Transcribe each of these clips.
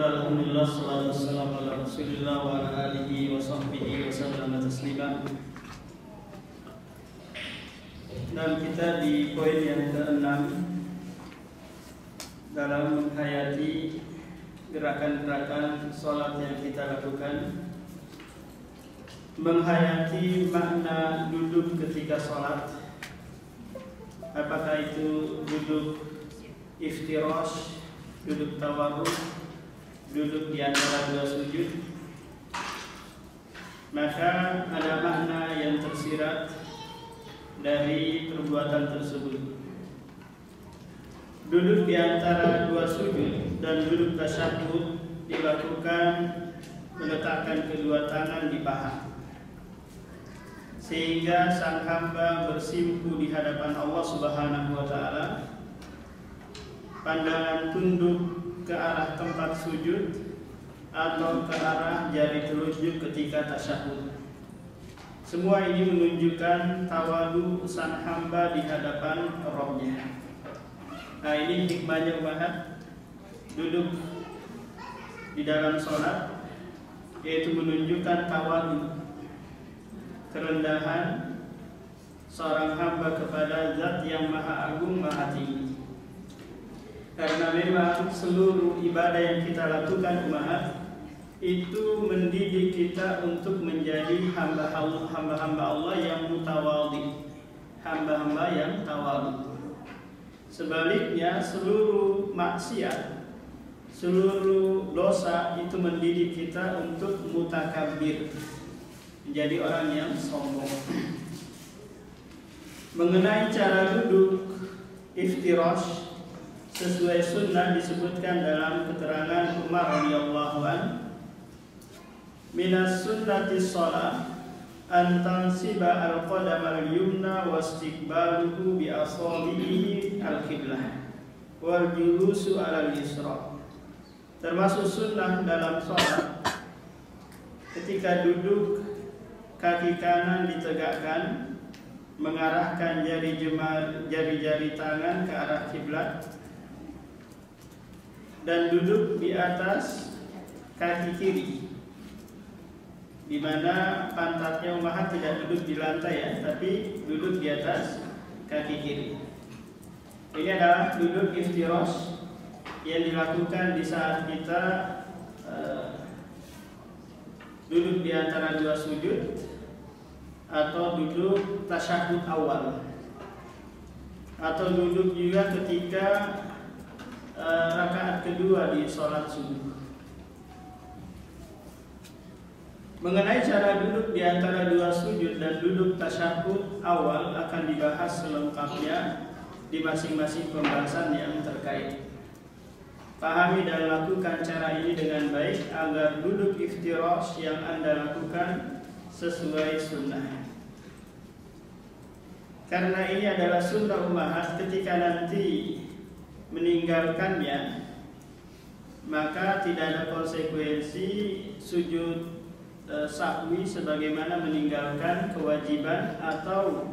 Bismillah, alhamdulillah, salatu wassalamu ala rasulillah wa ala alihi wa sahbihi wa sallam taslima. Dan kita di poin yang ke-6 dalam menghayati gerakan-gerakan sholat yang kita lakukan, menghayati makna duduk ketika sholat. Apakah itu duduk iftirash, duduk tawarruk, duduk di antara dua sujud? Maka ada makna yang tersirat dari perbuatan tersebut. Duduk di antara dua sujud dan duduk tasyahhud dilakukan meletakkan kedua tangan di paha, sehingga sang hamba bersimpu di hadapan Allah Subhanahu wa taala, pandangan tunduk ke arah tempat sujud atau ke arah jari telunjuk ketika tasyahhud. Semua ini menunjukkan tawadu sang hamba di hadapan Rabb-Nya. Nah, ini hikmahnya umat duduk di dalam sholat, yaitu menunjukkan tawadu, kerendahan seorang hamba kepada Zat yang Maha Agung, Maha Tinggi. Karena memang seluruh ibadah yang kita lakukan umat itu mendidik kita untuk menjadi hamba-hamba Allah yang mutawadhi, hamba-hamba yang tawadhu. Sebaliknya seluruh maksiat, seluruh dosa itu mendidik kita untuk mutakabbir, menjadi orang yang sombong. Mengenai cara duduk iftirash sesuai sunnah disebutkan dalam keterangan Umar radhiyallahu anhu, minas sunnati shalah an tansiba al-qadam al-yumna wastiqbaluhu bi asabihi al-qiblah wal julusu al-yusra. Termasuk sunnah dalam sholat, ketika duduk kaki kanan ditegakkan, mengarahkan jari-jari tangan ke arah kiblat, dan duduk di atas kaki kiri, di mana pantatnya umat tidak duduk di lantai ya, tapi duduk di atas kaki kiri. Ini adalah duduk iftirash yang dilakukan di saat kita duduk di antara dua sujud atau duduk tasyahhud awal, atau duduk juga ketika rakaat kedua di sholat subuh. Mengenai cara duduk di antara dua sujud dan duduk tasyahhud awal akan dibahas selengkapnya di masing-masing pembahasan yang terkait. Pahami dan lakukan cara ini dengan baik agar duduk iftirash yang Anda lakukan sesuai sunnah. Karena ini adalah sunnah umat, ketika nanti meninggalkannya maka tidak ada konsekuensi sujud sahwi sebagaimana meninggalkan kewajiban atau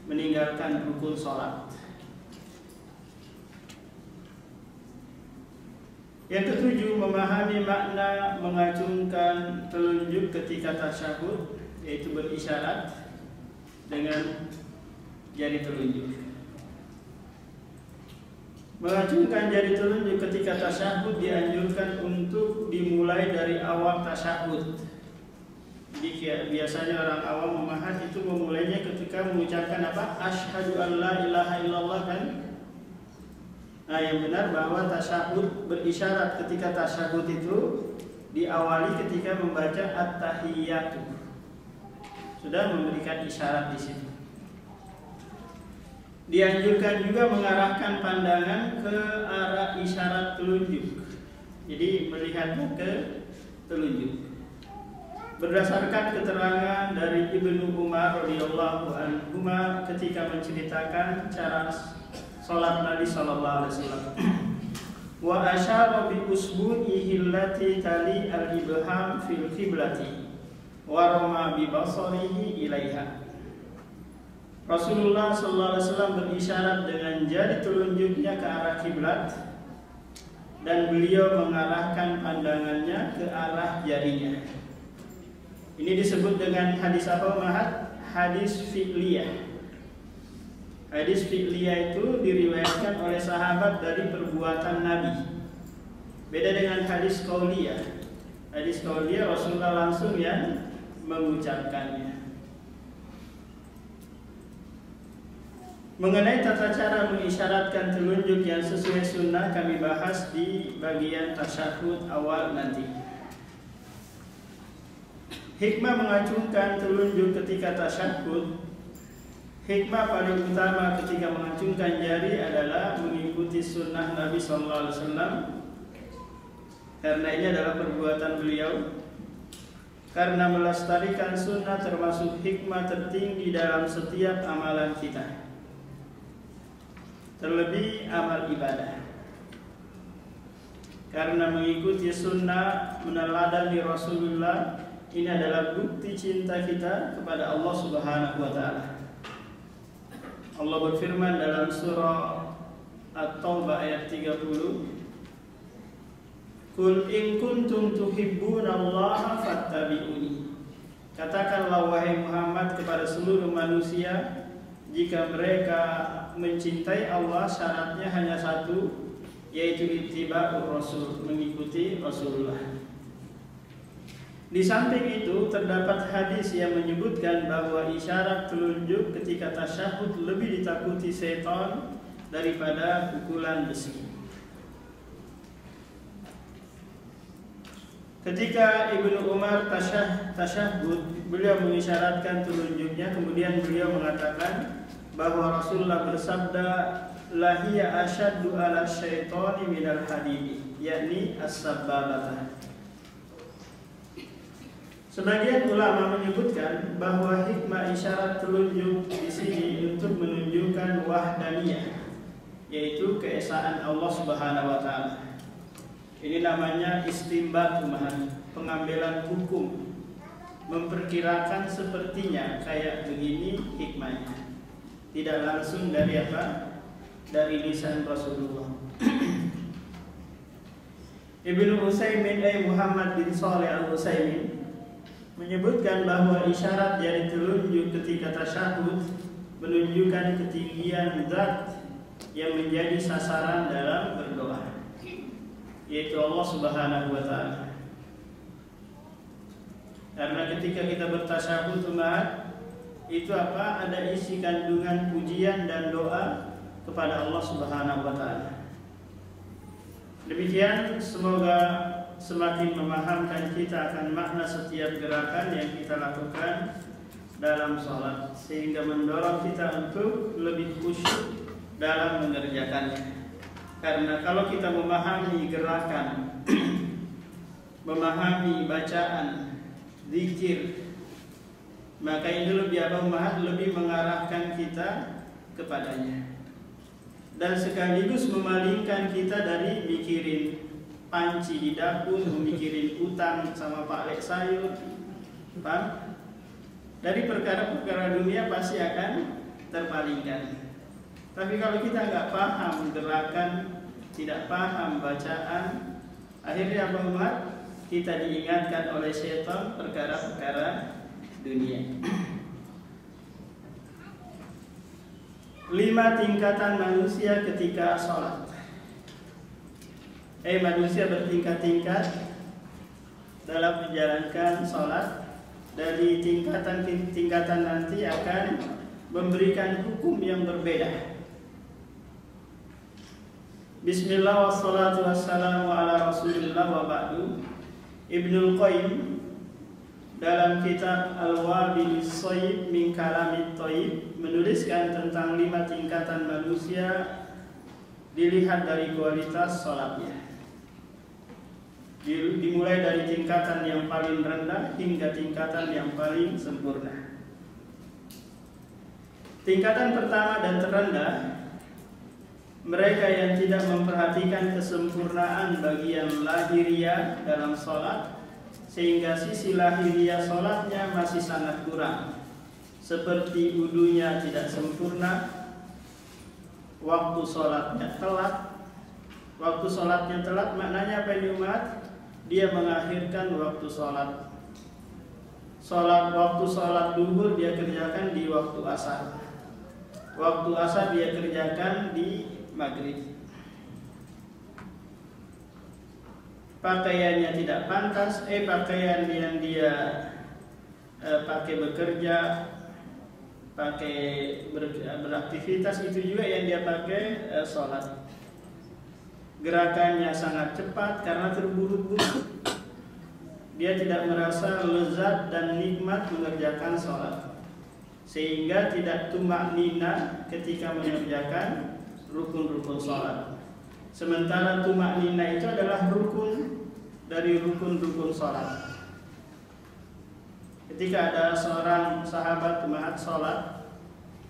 meninggalkan rukun sholat. Yang ketujuh, memahami makna mengacungkan telunjuk ketika tasyahhud, yaitu berisyarat dengan jari telunjuk. Mengacungkan jari telunjuk ketika tasyahhud dianjurkan untuk dimulai dari awal tasyahhud. Jadi biasanya orang awam memahami itu memulainya ketika mengucapkan apa? Asyhadu an la ilaha illallah kan? Nah, yang benar bahwa tasyahhud berisyarat ketika tasyahhud itu diawali ketika membaca at-tahiyyatu. Sudah memberikan isyarat di situ. Dianjurkan juga mengarahkan pandangan ke arah isyarat telunjuk. Jadi melihatnya ke telunjuk. Berdasarkan keterangan dari Ibnu Umar radhiyallahu anhu ketika menceritakan cara salat Nabi sallallahu alaihi wasallam, wa asyara bi usbu'ihi allati tali al-ibham fil qiblati wa rama bi basarihi ilaiha. Rasulullah sallallahu alaihi wasallam berisyarat dengan jari telunjuknya ke arah kiblat, dan beliau mengarahkan pandangannya ke arah jarinya. Ini disebut dengan hadis apa, Mahat? Hadis fi'liyah. Hadis fi'liyah itu diriwayatkan oleh sahabat dari perbuatan Nabi. Beda dengan hadis qauliyah. Hadis qauliyah Rasulullah langsung yang mengucapkannya. Mengenai tata cara mengisyaratkan telunjuk yang sesuai sunnah kami bahas di bagian tasyahud awal nanti. Hikmah mengacungkan telunjuk ketika tasyahud. Hikmah paling utama ketika mengacungkan jari adalah mengikuti sunnah Nabi SAW, karena ini adalah perbuatan beliau. Karena melestarikan sunnah termasuk hikmah tertinggi dalam setiap amalan kita, terlebih amal ibadah. Karena mengikuti sunnah, meneladani Rasulullah, ini adalah bukti cinta kita kepada Allah Subhanahu wa Ta'ala. Allah berfirman dalam surah At-Taubah ayat 30, Qul in kuntum tuhibbunallaha fattabi'uni. Katakanlah wahai Muhammad kepada seluruh manusia, jika mereka mencintai Allah, syaratnya hanya satu, yaitu ittiba'ur Rasul, mengikuti Rasulullah. Di samping itu terdapat hadis yang menyebutkan bahwa isyarat telunjuk ketika tasyahud lebih ditakuti setan daripada pukulan besi. Ketika Ibnu Umar tasyahud, beliau mengisyaratkan telunjuknya, kemudian beliau mengatakan bahwa Rasulullah bersabda, lahiya asyaddu ala syaitani minal hadidi, yakni as-sabbabatah. Sebagian ulama menyebutkan bahwa hikmah isyarat telunjuk di sini untuk menunjukkan wahdaniyah, yaitu keesaan Allah Subhanahu wa Ta'ala. Ini namanya istinbat, pengambilan hukum, memperkirakan sepertinya kayak begini hikmahnya. Tidak langsung dari apa? Dari lisan Rasulullah. Ibnu Utsaimin Muhammad bin Shalih Al-Utsaimin menyebutkan bahwa isyarat jari telunjuk ketika tasyahud menunjukkan ketinggian zat yang menjadi sasaran dalam berdoa, yaitu Allah Subhanahu wa Ta'ala. Karena ketika kita bertasyahud umat, itu apa? Ada isi kandungan pujian dan doa kepada Allah Subhanahu wa Ta'ala. Demikian, semoga semakin memahamkan kita akan makna setiap gerakan yang kita lakukan dalam sholat, sehingga mendorong kita untuk lebih khusyuk dalam mengerjakannya. Karena kalau kita memahami gerakan, memahami bacaan, zikir, maka ini lebih mengarahkan kita kepadanya, dan sekaligus memalingkan kita dari mikirin panci di dapur, memikirin utang sama Pak Lek sayur, paham? Dari perkara-perkara dunia pasti akan terpalingkan. Tapi kalau kita nggak paham gerakan, tidak paham bacaan, akhirnya apa umat? Kita diingatkan oleh setan perkara-perkara dunia. 5 tingkatan manusia ketika sholat. Manusia bertingkat-tingkat dalam menjalankan sholat. Dari tingkatan-tingkatan nanti akan memberikan hukum yang berbeda. Bismillah wassalatu wassalamu ala rasulillah wa ba'du. Ibnul Qayyim dalam kitab Al-Wabil Shayyib min Kalamit Thayyib menuliskan tentang 5 tingkatan manusia dilihat dari kualitas sholatnya. Dimulai dari tingkatan yang paling rendah hingga tingkatan yang paling sempurna. Tingkatan pertama dan terendah, mereka yang tidak memperhatikan kesempurnaan bagian lahiriah dalam sholat, sehingga sisi lahiriah sholatnya masih sangat kurang, seperti wudunya tidak sempurna, waktu sholatnya telat, Waktu sholatnya telat maknanya apa ini umat? Dia mengakhirkan waktu sholat. Waktu sholat duhur dia kerjakan di waktu asar. Waktu asar dia kerjakan di maghrib. Pakaiannya tidak pantas, pakaian yang dia pakai bekerja, pakai beraktivitas itu juga yang dia pakai sholat. Gerakannya sangat cepat karena terburu-buru. Dia tidak merasa lezat dan nikmat mengerjakan sholat, sehingga tidak tumak nina ketika mengerjakan rukun-rukun sholat. Sementara tumak nina itu adalah rukun dari rukun-rukun sholat. Ketika ada seorang sahabat jemaat sholat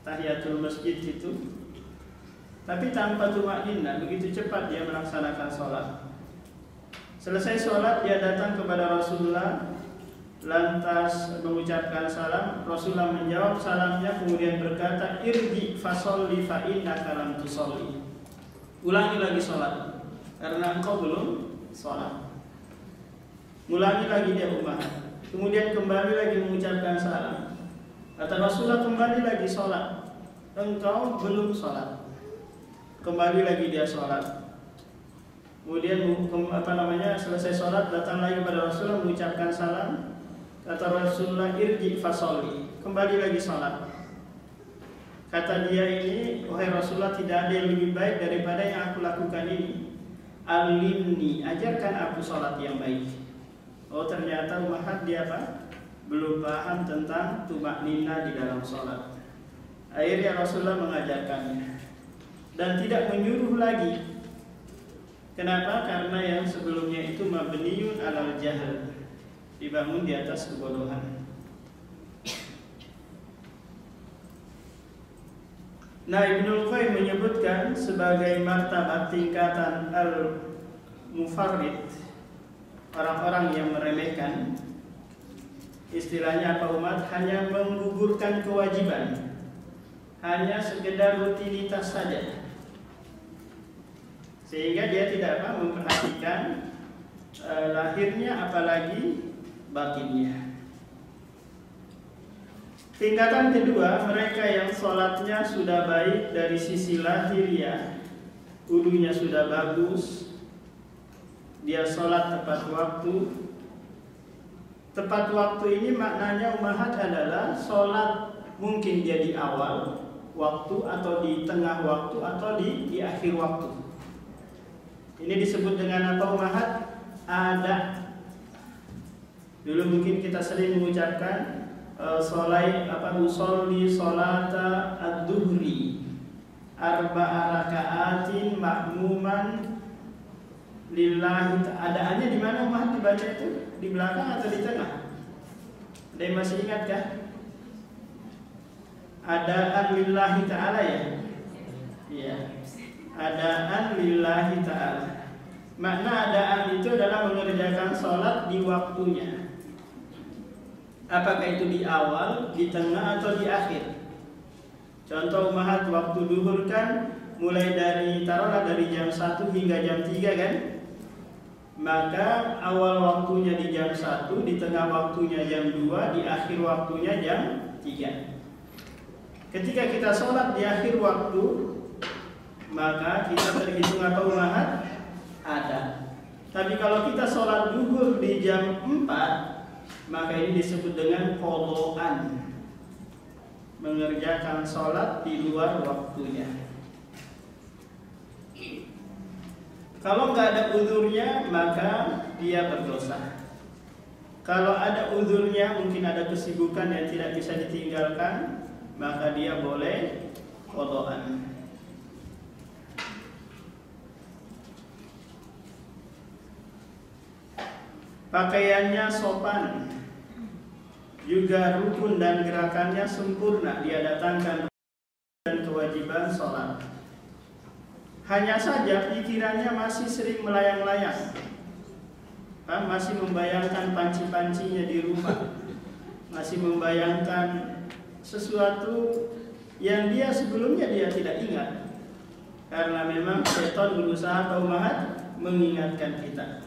tahiyatul masjid itu, tapi tanpa tumak nina, begitu cepat dia melaksanakan sholat. Selesai sholat dia datang kepada Rasulullah, lantas mengucapkan salam. Rasulullah menjawab salamnya, kemudian berkata, irji fasolli fa innaka lam tusolli. Ulangi lagi sholat karena engkau belum sholat. Ulangi lagi dia umat. Kemudian kembali lagi mengucapkan salam. Kata Rasulullah, kembali lagi sholat, engkau belum sholat. Kembali lagi dia sholat. Kemudian selesai sholat datang lagi kepada Rasulullah mengucapkan salam. Kata Rasulullah, irji fasolli, kembali lagi sholat. Kata dia ini, wahai Rasulullah, tidak ada yang lebih baik daripada yang aku lakukan ini. Alimni, ajarkan aku sholat yang baik. Oh, ternyata umat dia apa? Belum paham tentang tumak nina di dalam sholat. Akhirnya Rasulullah mengajarkannya dan tidak menyuruh lagi. Kenapa? Karena yang sebelumnya itu mabniun alal jahl, dibangun di atas kebodohan. Nah, Ibnul Qayyim menyebutkan sebagai martabat tingkatan al-mufarrid, orang-orang yang meremehkan, istilahnya apa umat? Hanya menggugurkan kewajiban, hanya sekedar rutinitas saja, sehingga dia tidak memperhatikan lahirnya apalagi batinnya. Tingkatan kedua, mereka yang sholatnya sudah baik dari sisi lahiriah, wudunya sudah bagus, dia sholat tepat waktu. Tepat waktu ini maknanya umahat adalah sholat mungkin dia di awal waktu atau di tengah waktu atau di akhir waktu. Ini disebut dengan apa umahat? Ada. Dulu mungkin kita sering mengucapkan usolli sholata ad-duhri arba'a raka'atin ma'muman lillahi. Adaannya di mana umat dibaca itu? Di belakang atau di tengah? Ada yang masih ingat kah? Adaan lillahi ta'ala ya? Iya. Adaan lillahi ta'ala. Makna adaan itu adalah mengerjakan sholat di waktunya. Apakah itu di awal, di tengah, atau di akhir? Contoh umahat waktu duhur kan mulai dari taruhlah dari jam 1 hingga jam 3 kan? Maka awal waktunya di jam 1, di tengah waktunya jam 2, di akhir waktunya jam 3. Ketika kita sholat di akhir waktu, maka kita terhitung apa umahat? Ada. Tapi kalau kita sholat duhur di jam 4, maka ini disebut dengan qadhaan, mengerjakan sholat di luar waktunya. Kalau nggak ada uzurnya, maka dia berdosa. Kalau ada uzurnya, mungkin ada kesibukan yang tidak bisa ditinggalkan, maka dia boleh qadhaan. Pakaiannya sopan, juga rukun dan gerakannya sempurna, dia datangkan dan kewajiban sholat. Hanya saja pikirannya masih sering melayang-layang, masih membayangkan panci-pancinya di rumah, masih membayangkan sesuatu yang dia sebelumnya dia tidak ingat. karena memang setan berusaha mengingatkan kita.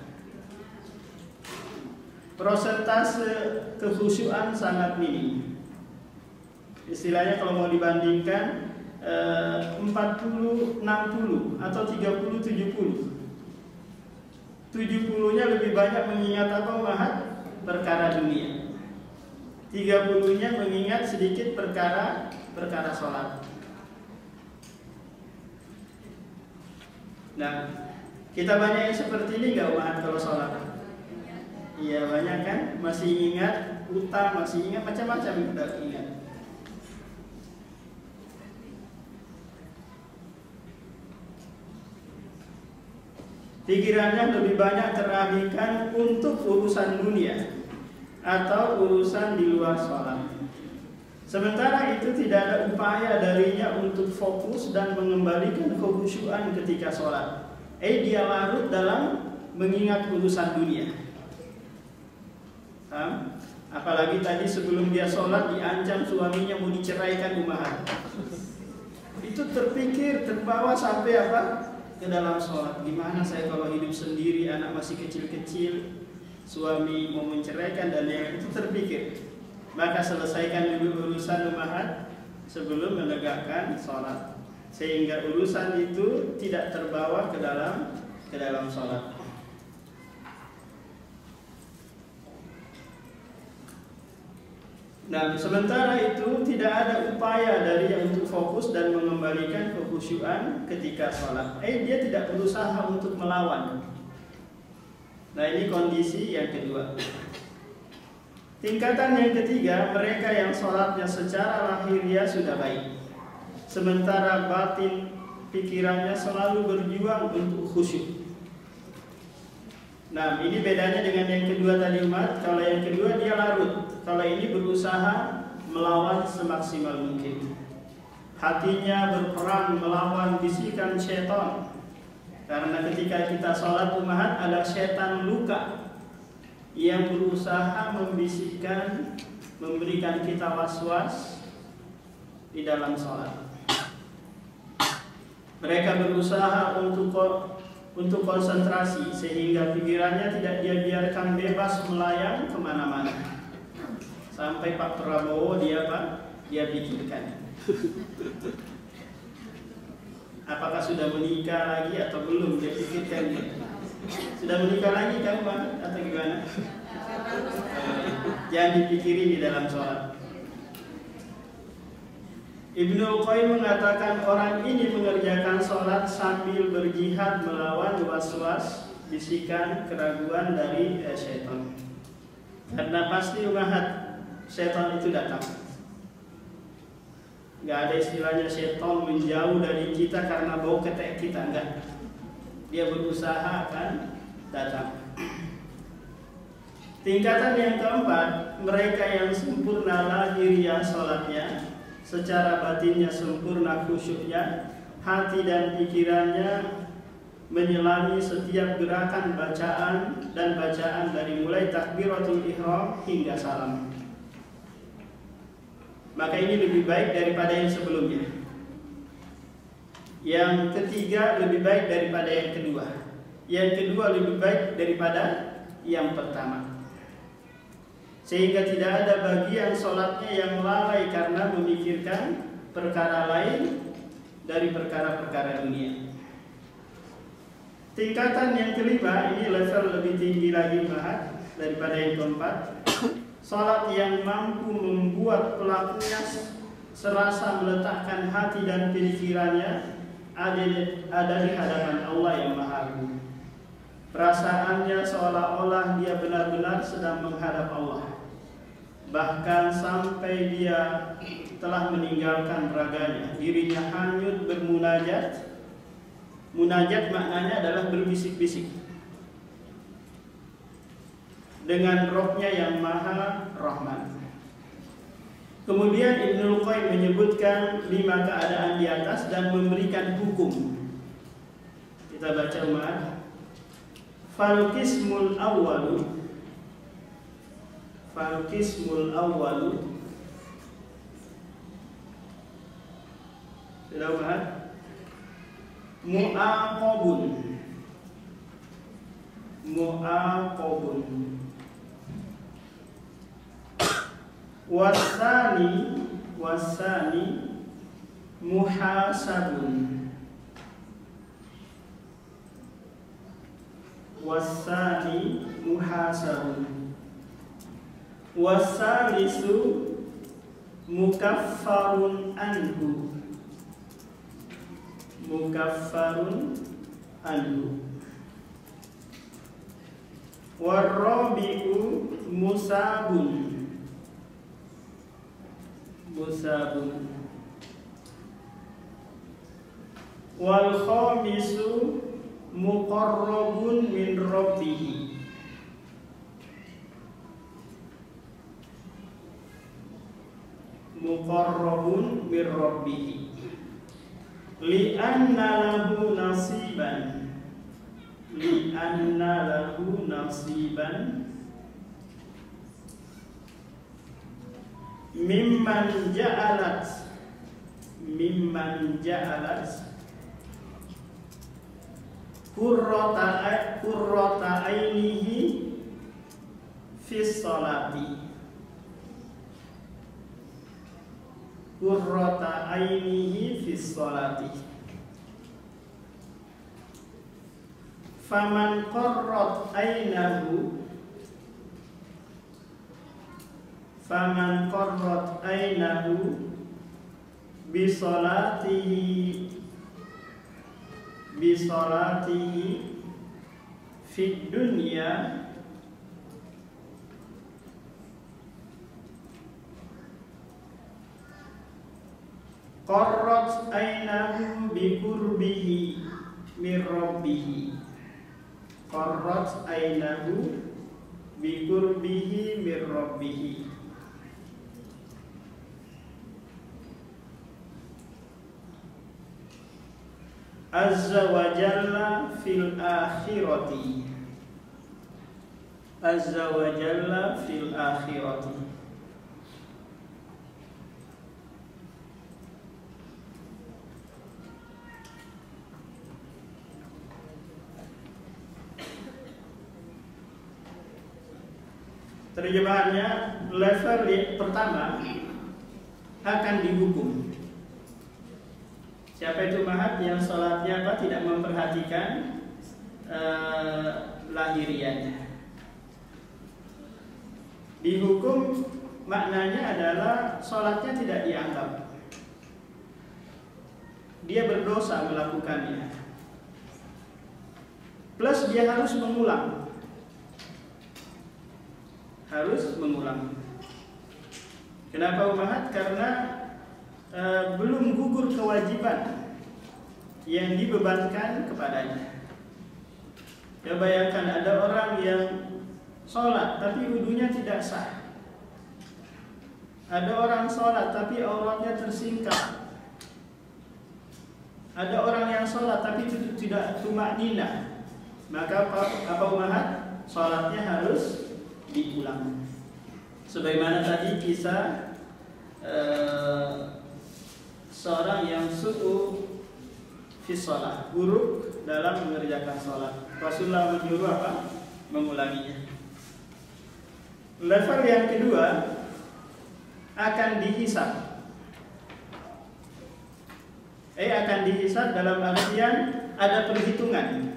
Persentase kekhusyuan sangat minim. Istilahnya kalau mau dibandingkan 40-60 atau 30-70. 70-nya lebih banyak mengingat perkara dunia. 30-nya mengingat sedikit perkara sholat. Nah, kita banyak yang seperti ini nggak umat kalau sholat? Iya banyak kan, masih ingat utang, masih ingat macam-macam kita ingat. Pikirannya lebih banyak teralihkan untuk urusan dunia atau urusan di luar sholat. Sementara itu tidak ada upaya darinya untuk fokus dan mengembalikan kekhusyuan ketika sholat. Dia larut dalam mengingat urusan dunia. Apalagi tadi sebelum dia sholat diancam suaminya mau diceraikan umahan. Itu terpikir, terbawa sampai ke dalam sholat. Gimana saya kalau hidup sendiri, anak masih kecil-kecil, suami mau menceraikan dan yang itu terpikir. Maka selesaikan dulu urusan umahan sebelum menegakkan sholat, sehingga urusan itu tidak terbawa ke dalam sholat. Nah, sementara itu tidak ada upaya dari yang untuk fokus dan mengembalikan kekhusyuan ketika sholat. Dia tidak berusaha untuk melawan. Nah, ini kondisi yang kedua. Tingkatan yang ketiga, mereka yang sholatnya secara lahiriah sudah baik, sementara batin pikirannya selalu berjuang untuk khusyuk. Nah, ini bedanya dengan yang kedua tadi umat. Kalau yang kedua dia larut, kalau ini berusaha melawan semaksimal mungkin. Hatinya berperang melawan bisikan syaitan. Karena ketika kita sholat umat ada syaitan luka yang berusaha membisikkan, memberikan kita was-was di dalam sholat. Mereka berusaha untuk konsentrasi sehingga pikirannya tidak dia biarkan bebas melayang kemana-mana. Sampai Pak Prabowo dia pikirkan. Apakah sudah menikah lagi atau belum dia pikirkan. Sudah menikah lagi kamu atau gimana? Jangan dipikiri di dalam sholat. Ibnu Qayyim mengatakan orang ini mengerjakan sholat sambil berjihad melawan was-was, bisikan, keraguan dari syaitan. Karena pasti syaitan itu datang. Gak ada istilahnya syaitan menjauh dari kita karena bau ketek kita, enggak. Dia berusaha akan datang. Tingkatan yang keempat, mereka yang sempurna lahiriah sholatnya, secara batinnya sempurna khusyuknya, hati dan pikirannya menyelami setiap gerakan bacaan dan bacaan dari mulai takbiratul ihram hingga salam. Maka ini lebih baik daripada yang sebelumnya. Yang ketiga lebih baik daripada yang kedua. Yang kedua lebih baik daripada yang pertama. Sehingga tidak ada bagian sholatnya yang lalai karena memikirkan perkara lain dari perkara-perkara dunia. Tingkatan yang kelima, ini level lebih tinggi lagi daripada yang keempat. Sholat yang mampu membuat pelakunya serasa meletakkan hati dan pikirannya ada di hadapan Allah yang Maha Agung. Perasaannya seolah-olah dia benar-benar sedang menghadap Allah. Bahkan sampai dia telah meninggalkan raganya, dirinya hanyut bermunajat. Munajat maknanya adalah berbisik-bisik dengan Rohnya yang Maha Rahman. Kemudian Ibnu Qayyim menyebutkan 5 keadaan di atas dan memberikan hukum. Kita baca umat. Fal qismul awwalu sudah umat. mu'aqabun. Mu'aqabun. Wasani muhasabun. Wasani muhasabun. Wasalisu mukaffarun anhu. Mukaffarun anhu. Warabi'u musabun. Musabun. Wal khamisu muqarrabun min rabbihi. Muqarrabun min rabbihi. Li'anna lahu nasiban. Li'anna lahu nasiban mimman ja'alat qurrata ainihi fi sholati. Qurrata ainihi fi sholati. Faman qarrat ainahu bisolatihi fid dunya qarrat ainahu biqurbihi min rabbihi. Qarrat ainahu biqurbihi min rabbihi. Azza wa jalla fil akhirati. Azza wa jalla fil akhirati. Terjemahannya, level pertama akan dihukum. Siapa itu mahat yang sholatnya tidak memperhatikan lahiriahnya. Dihukum maknanya adalah sholatnya tidak dianggap. Dia berdosa melakukannya. Plus dia harus mengulang. Kenapa umahat? Karena belum gugur kewajiban yang dibebankan kepadanya. Ya, bayangkan ada orang yang sholat tapi wudunya tidak sah. Ada orang sholat tapi auratnya tersingkap. Ada orang yang sholat tapi tidak tumakninah. Maka apa umahat? Sholatnya harus diulang. Sebagaimana tadi kisah seorang yang su'u fi shalah, buruk dalam mengerjakan sholat. Rasulullah menyuruh apa? Mengulanginya. Level yang kedua akan dihisab. Akan dihisab dalam artian ada perhitungan.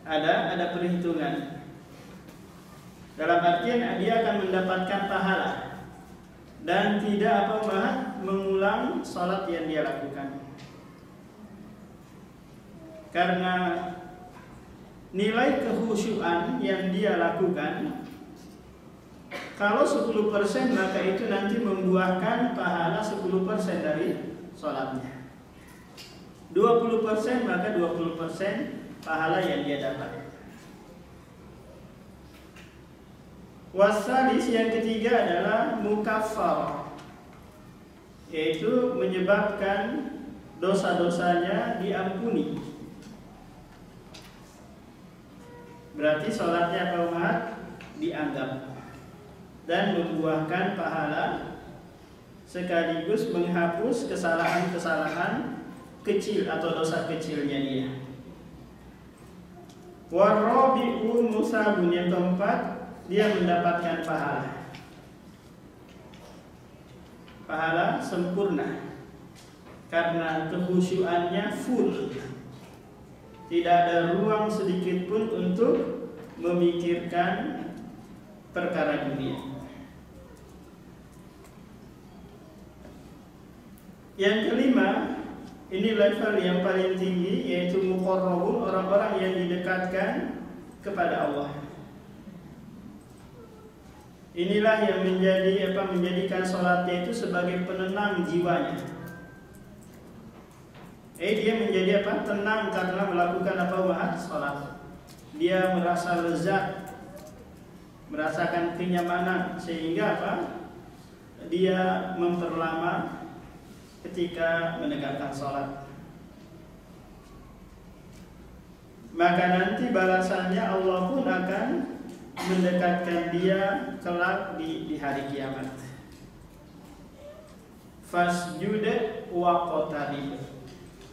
Ada perhitungan. Dalam artian dia akan mendapatkan pahala dan tidak mengulang sholat yang dia lakukan. Karena nilai kehusyuan yang dia lakukan, kalau 10% maka itu nanti membuahkan pahala 10% dari sholatnya. 20% maka 20% pahala yang dia dapat. Wasalis yang ketiga adalah mukaffar, yaitu menyebabkan dosa-dosanya diampuni. Berarti sholatnya umat dianggap dan membuahkan pahala sekaligus menghapus kesalahan-kesalahan kecil atau dosa kecilnya dia. Warabi'u musabun, yang keempat, dia mendapatkan pahala sempurna karena kekhusyuannya full. Tidak ada ruang sedikit pun untuk memikirkan perkara dunia. Yang kelima, ini level yang paling tinggi, yaitu muqarrabun, orang-orang yang didekatkan kepada Allah. Inilah yang menjadikan sholatnya itu sebagai penenang jiwanya. Dia menjadi tenang karena melakukan sholat. Dia merasa lezat, merasakan kenyamanan, sehingga dia memperlama ketika menegakkan sholat. Maka nanti balasannya Allah pun akan mendekatkan dia kelak di hari kiamat. Fasjud waqtarib,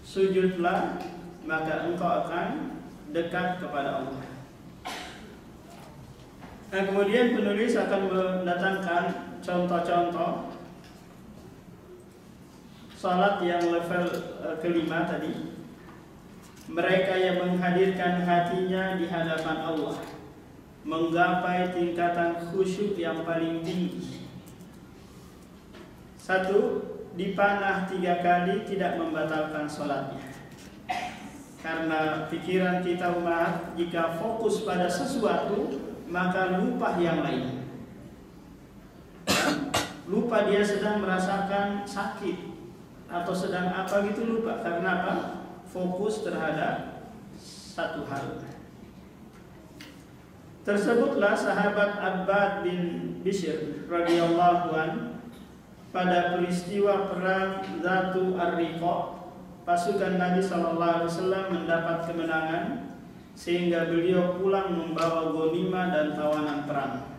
sujudlah maka engkau akan dekat kepada Allah. Nah, kemudian penulis akan mendatangkan contoh-contoh salat yang level kelima tadi. Mereka yang menghadirkan hatinya di hadapan Allah, menggapai tingkatan khusyuk yang paling tinggi. 1. Dipanah 3 kali tidak membatalkan sholatnya. Karena pikiran kita umat, jika fokus pada sesuatu maka lupa yang lain. Lupa dia sedang merasakan sakit atau sedang apa gitu, lupa. Karena apa? Fokus terhadap satu hal. Tersebutlah sahabat Abbad bin Bishr radhiyallahu an pada peristiwa perang Zatu Ar-Riqa, pasukan Nabi SAW mendapat kemenangan sehingga beliau pulang membawa ghanimah dan tawanan perang.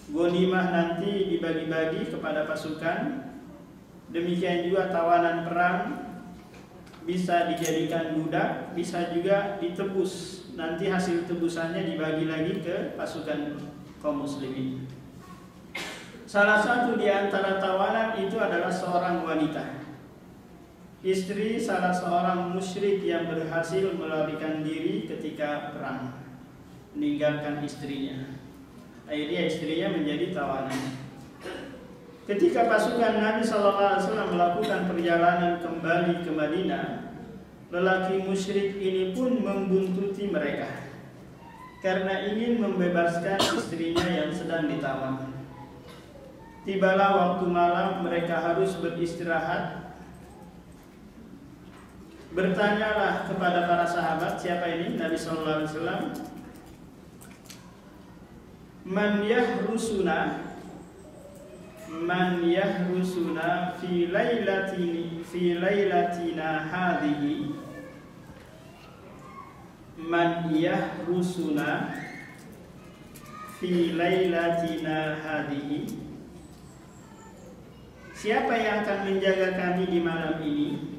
Ghanimah nanti dibagi-bagi kepada pasukan. Demikian juga tawanan perang bisa dijadikan budak, bisa juga ditebus. Nanti hasil tebusannya dibagi lagi ke pasukan kaum muslimin. Salah satu di antara tawanan itu adalah seorang wanita, istri salah seorang musyrik yang berhasil melarikan diri ketika perang, meninggalkan istrinya. Akhirnya istrinya menjadi tawanan. Ketika pasukan Nabi SAW melakukan perjalanan kembali ke Madinah, lelaki musyrik ini pun membuntuti mereka karena ingin membebaskan istrinya yang sedang ditawan. Tibalah waktu malam, mereka harus beristirahat. Bertanyalah kepada para sahabat, siapa ini? Nabi SAW. Man yahrusuna fi lailatina hadhihi. Man yahrusuna fi lailatina hadhihi. Siapa yang akan menjaga kami di malam ini?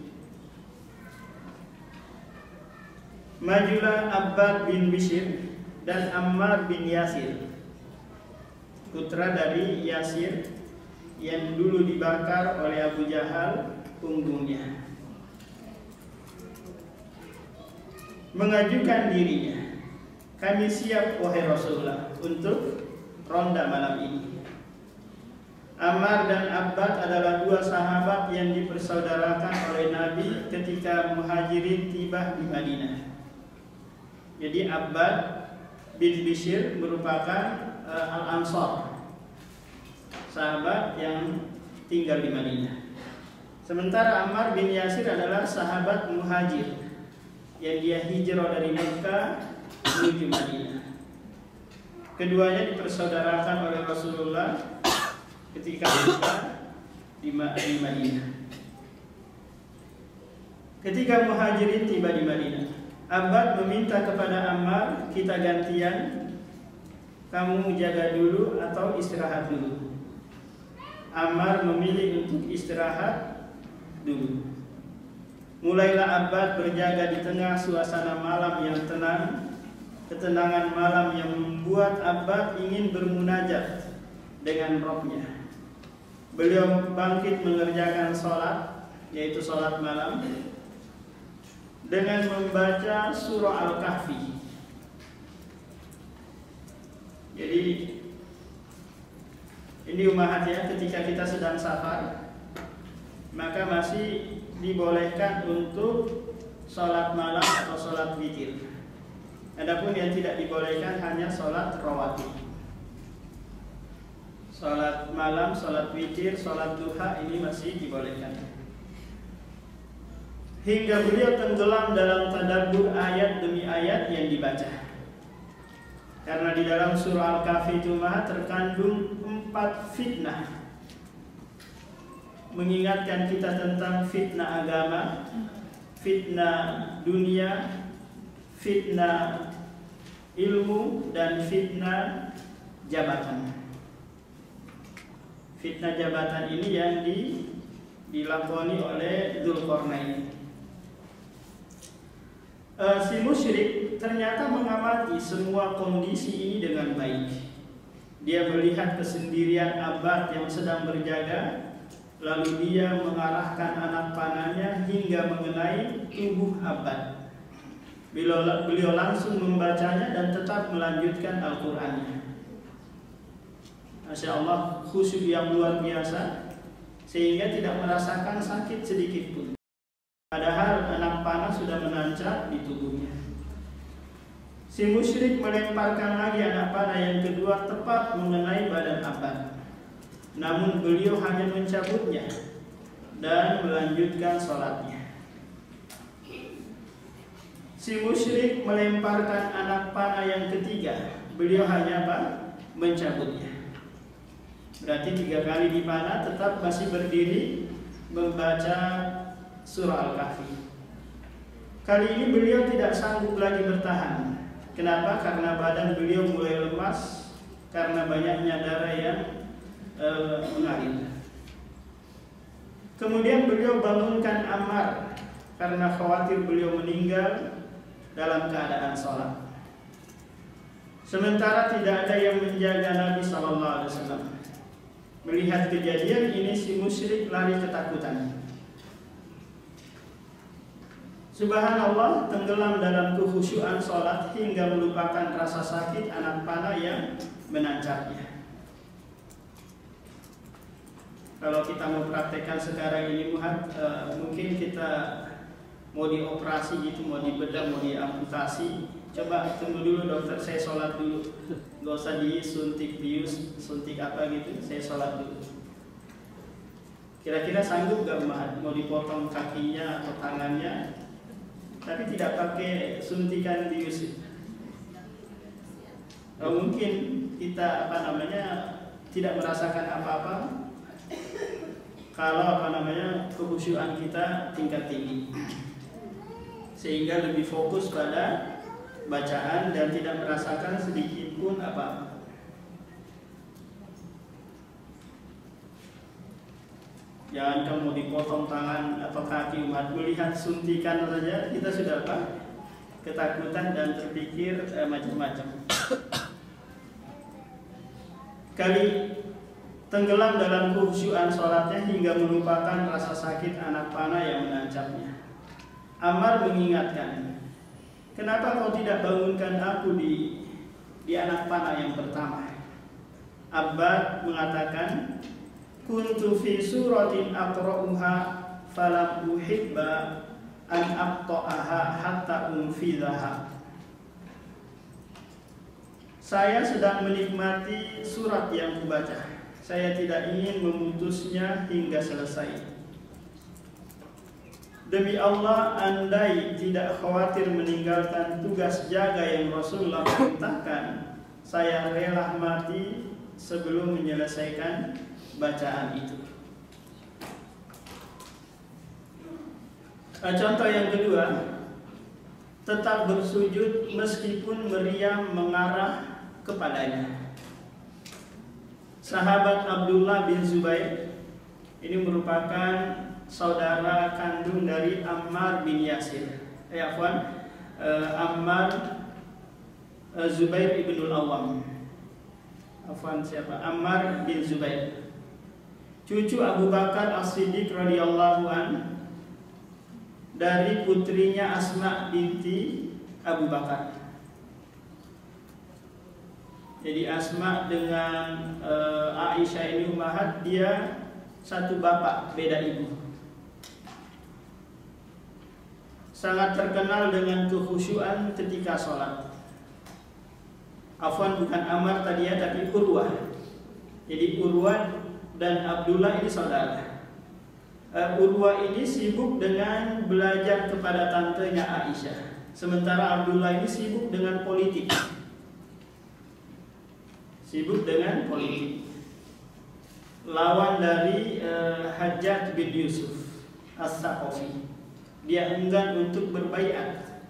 Majulah Abbad bin Bishr dan Ammar bin Yasir, putra dari Yasir yang dulu dibakar oleh Abu Jahal punggungnya, mengajukan dirinya. Kami siap wahai Rasulullah untuk ronda malam ini. Ammar dan Abbad adalah dua sahabat yang dipersaudarakan oleh Nabi ketika Muhajirin tiba di Madinah. Jadi Abbad bin Bishr merupakan Al-Ansar, sahabat yang tinggal di Madinah. Sementara Ammar bin Yasir adalah sahabat Muhajir yang dia hijrah dari Mekah menuju Madinah. Keduanya dipersaudarakan oleh Rasulullah ketika di Madinah. Ketika Muhajirin tiba di Madinah, Abbad meminta kepada Ammar, kita gantian, kamu jaga dulu atau istirahat dulu. Ammar memilih untuk istirahat dulu. Mulailah Abbad berjaga di tengah suasana malam yang tenang, ketenangan malam yang membuat Abbad ingin bermunajat dengan Rabb-Nya. Beliau bangkit mengerjakan sholat, yaitu sholat malam, dengan membaca surah Al-Kahfi. Jadi ini umahat ya, ketika kita sedang safar, maka masih dibolehkan untuk sholat malam atau sholat witir. Adapun yang tidak dibolehkan hanya sholat rawatib. Sholat malam, sholat witir, sholat duha ini masih dibolehkan. Hingga beliau tenggelam dalam tadabbur ayat demi ayat yang dibaca. Karena di dalam surah Al-Kahfi itu terkandung 4 fitnah, mengingatkan kita tentang fitnah agama, fitnah dunia, fitnah ilmu, dan fitnah jabatan. Fitnah jabatan ini yang dilakoni oleh Dzulqarnain. Si musyrik ternyata mengamati semua kondisi ini dengan baik. Dia melihat kesendirian Abbad yang sedang berjaga, lalu dia mengarahkan anak panahnya hingga mengenai tubuh Abbad. Beliau langsung membacanya dan tetap melanjutkan Al-Qur'annya. Masya Allah, khusyuk yang luar biasa, sehingga tidak merasakan sakit sedikit pun. Padahal anak panah sudah menancap di tubuhnya. Si musyrik melemparkan lagi anak panah yang kedua tepat mengenai badan Abbad. Namun beliau hanya mencabutnya dan melanjutkan sholatnya. Si musyrik melemparkan anak panah yang ketiga. Beliau hanya mencabutnya. Berarti 3 kali dipanah, tetap masih berdiri membaca surah Al-Kahfi. Kali ini beliau tidak sanggup lagi bertahan. Kenapa? Karena badan beliau mulai lemas karena banyaknya darah yang mengalir. Kemudian beliau bangunkan Ammar karena khawatir beliau meninggal dalam keadaan sholat. Sementara tidak ada yang menjaga Nabi SAW. Melihat kejadian ini, si musyrik lari ketakutan. Subhanallah, tenggelam dalam kekhusyuan sholat hingga melupakan rasa sakit anak panah yang menancapnya. Kalau kita mau praktekkan sekarang ini, mungkin kita mau dioperasi gitu, mau dibedah, mau diamputasi. Coba tunggu dulu dokter, saya sholat dulu. Gak usah disuntik bius, suntik apa gitu, saya sholat dulu. Kira-kira sanggup gak mau dipotong kakinya atau tangannya, tapi tidak pakai suntikan bius? Mungkin kita tidak merasakan apa-apa kalau kekhusyuan kita tingkat tinggi, sehingga lebih fokus pada bacaan dan tidak merasakan sedikit pun apa-apa. Jangan kamu dipotong tangan atau kaki umat, melihat suntikan saja kita sudah ketakutan dan terpikir macam-macam. Kali tenggelam dalam kekhusyuan sholatnya hingga melupakan rasa sakit anak panah yang menancapnya. Ammar mengingatkan, kenapa kau tidak bangunkan aku di anak panah yang pertama? Abbad mengatakan, kuntu fi suratin aqra'uha falam uhibba an aqta'aha hatta unfidhaha. Saya sedang menikmati surat yang kubaca. Saya tidak ingin memutusnya hingga selesai. Demi Allah, andai tidak khawatir meninggalkan tugas jaga yang Rasulullah perintahkan, saya rela mati sebelum menyelesaikan bacaan itu. Contoh yang kedua, tetap bersujud meskipun meriam mengarah kepadanya. Sahabat Abdullah bin Zubair ini merupakan saudara kandung dari Ammar bin Yasir. Ammar Zubair ibnul Awwam. Ammar bin Zubair. Cucu Abu Bakar As-Siddiq radhiyallahu an, dari putrinya Asma binti Abu Bakar. Jadi Asma dengan Aisyah ini ummahat, dia satu bapak beda ibu. Sangat terkenal dengan kekhusyuan ketika sholat. Bukan Ammar tadi ya, tapi Urwah. Jadi Urwah dan Abdullah ini saudara. Urwah ini sibuk dengan belajar kepada tantenya Aisyah, sementara Abdullah ini sibuk dengan politik. Lawan dari Hajjaj bin Yusuf As-Saqafi. Dia enggan untuk berbaiat,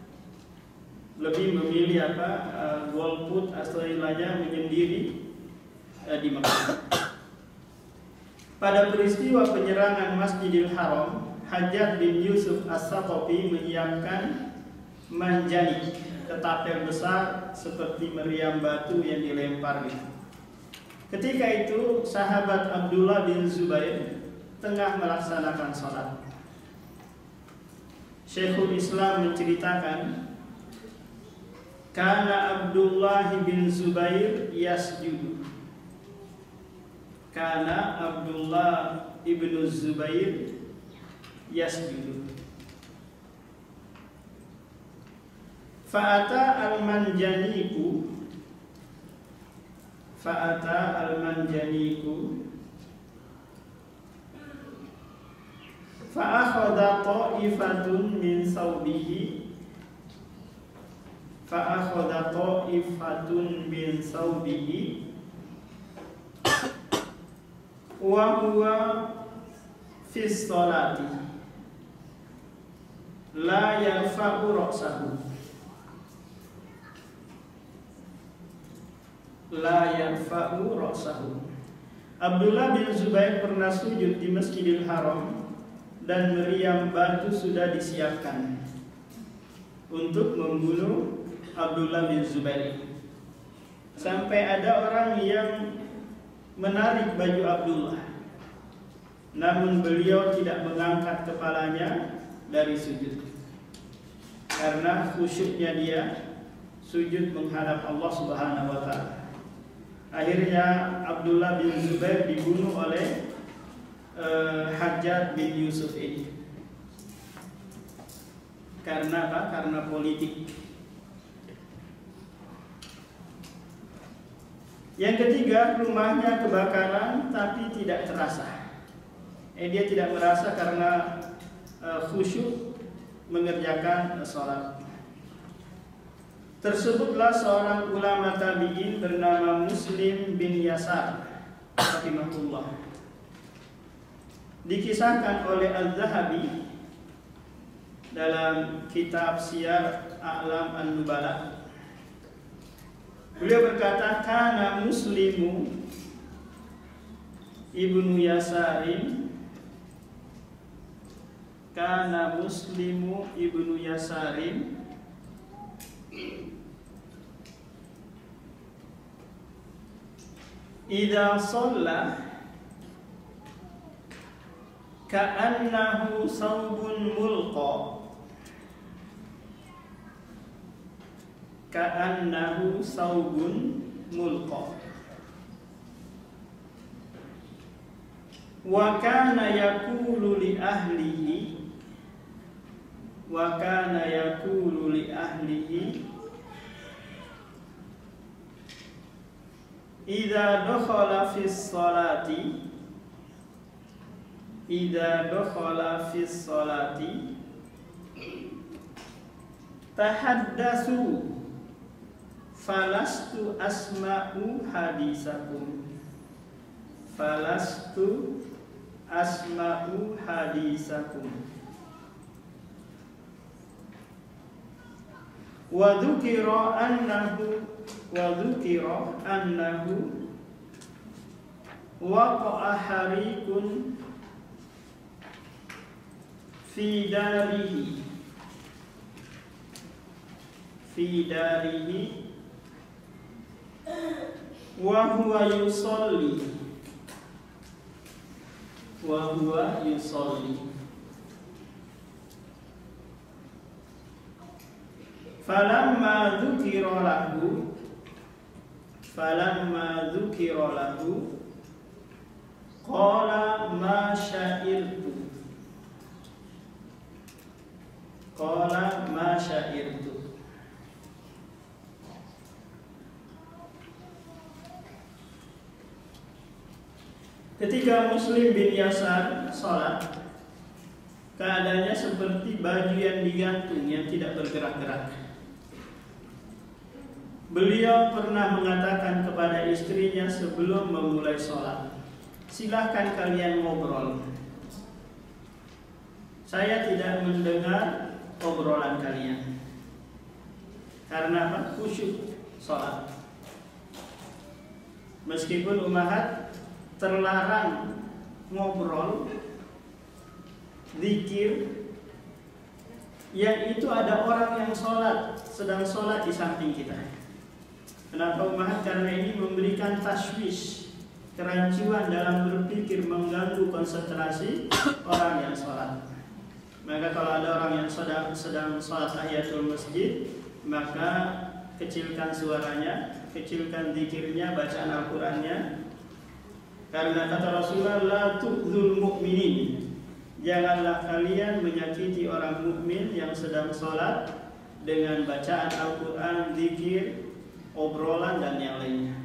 lebih memilih golput atau istilahnya menyendiri di Mekah. Pada peristiwa penyerangan Masjidil Haram, Hajjaj bin Yusuf As-Saqafi menyiapkan manjanik, ketapel besar seperti meriam batu yang dilempar gitu. Ketika itu sahabat Abdullah bin Zubair tengah melaksanakan sholat. Syekhul Islam menceritakan, kana Abdullah bin Zubair yasjudu. Kana Abdullah ibnu Zubair yasjudu. Fa'ata al-manjaniku fa'akhadha ta'ifatun min sawbihi wa huwa fi sholati la yarfa'u ra'sahu. Abdullah bin Zubair pernah sujud di Masjidil Haram dan meriam batu sudah disiapkan untuk membunuh Abdullah bin Zubair. Sampai ada orang yang menarik baju Abdullah, namun beliau tidak mengangkat kepalanya dari sujud karena khusyuknya dia sujud menghadap Allah Subhanahu wa taala. Akhirnya Abdullah bin Zubair dibunuh oleh Hajjaj bin Yusuf ini. Karena apa? Karena politik. Yang ketiga, rumahnya kebakaran tapi tidak terasa. Dia tidak merasa karena khusyuk mengerjakan sholat. Tersebutlah seorang ulama tabi'in bernama Muslim bin Yasar rahimahullah. Dikisahkan oleh Al-Zahabi dalam kitab Siyar A'lam An-Nubala. Beliau berkata, kana Muslimu ibnu Yasarin, idza shalla ka'annahu saubun mulqa wa kana yaqulu li ahlihi idza dakhala fi sholati tahaddatsu falastu asma'u hadisakum wa dzukira annahu waqa'a harikun fi darihi wa huwa yusalli falamma dzukira lahu qala ma sya'irtu Ketika Muslim bin Yasar sholat, keadaannya seperti baju yang digantung yang tidak bergerak-gerak. Beliau pernah mengatakan kepada istrinya sebelum memulai sholat, silahkan kalian ngobrol. Saya tidak mendengar obrolan kalian. Karena apa? Khusyuk sholat. Meskipun ummahat terlarang ngobrol, zikir, yang itu ada orang yang sedang sholat di samping kita. Kenapa ummahat? Karena ini memberikan taswish, kerancuan dalam berpikir, mengganggu konsentrasi orang yang sholat. Maka kalau ada orang yang sedang sholat tahiyatul masjid, maka kecilkan suaranya, kecilkan zikirnya, bacaan Al-Qurannya. Karena kata Rasulullah, la tu'dzul mu'minin, janganlah kalian menyakiti orang mukmin yang sedang sholat dengan bacaan Al-Quran, zikir, obrolan dan yang lainnya.